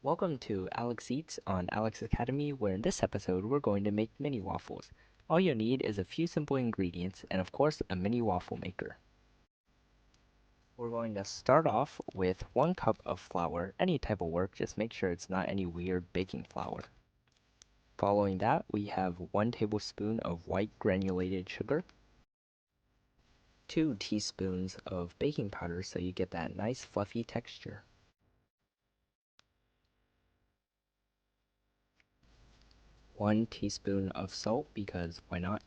Welcome to Alex Eats on Alex Academy, where in this episode we're going to make mini waffles. All you'll need is a few simple ingredients and of course a mini waffle maker. We're going to start off with 1 cup of flour. Any type of work, just make sure it's not any weird baking flour. Following that, we have 1 tablespoon of white granulated sugar, 2 teaspoons of baking powder so you get that nice fluffy texture. 1 teaspoon of salt, because why not?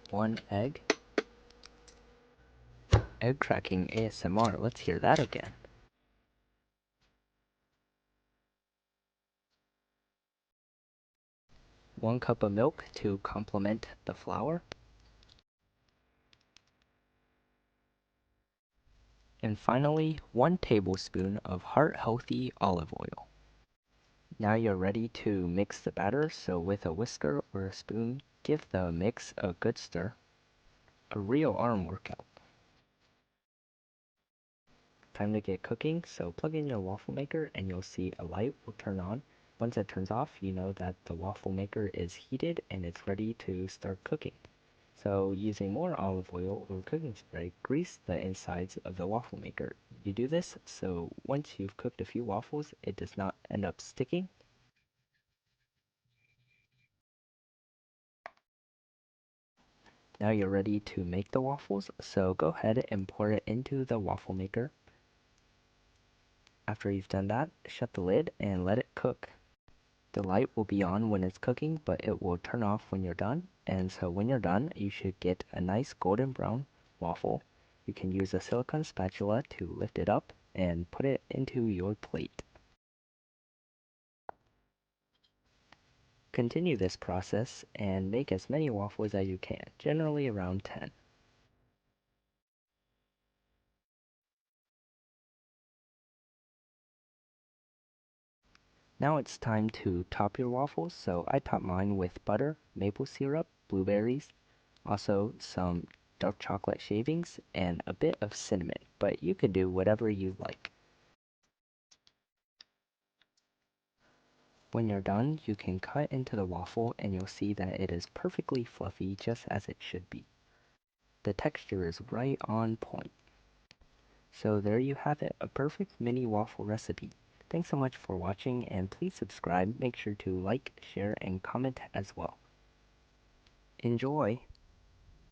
1 egg. Egg cracking ASMR, let's hear that again. 1 cup of milk to complement the flour. And finally, 1 tablespoon of heart-healthy olive oil. Now you're ready to mix the batter, so with a whisker or a spoon, give the mix a good stir. A real arm workout. Time to get cooking, so plug in your waffle maker and you'll see a light will turn on. Once it turns off, you know that the waffle maker is heated and it's ready to start cooking. So using more olive oil or cooking spray, grease the insides of the waffle maker. You do this so once you've cooked a few waffles, it does not end up sticking. Now you're ready to make the waffles, so go ahead and pour it into the waffle maker. After you've done that, shut the lid and let it cook. The light will be on when it's cooking, but it will turn off when you're done. And so when you're done, you should get a nice golden brown waffle. You can use a silicone spatula to lift it up and put it into your plate. Continue this process and make as many waffles as you can, generally around 10. Now it's time to top your waffles, so I top mine with butter, maple syrup, blueberries, also some dark chocolate shavings, and a bit of cinnamon, but you could do whatever you like. When you're done, you can cut into the waffle and you'll see that it is perfectly fluffy, just as it should be. The texture is right on point. So there you have it, a perfect mini waffle recipe. Thanks so much for watching, and please subscribe. Make sure to like, share, and comment as well. Enjoy!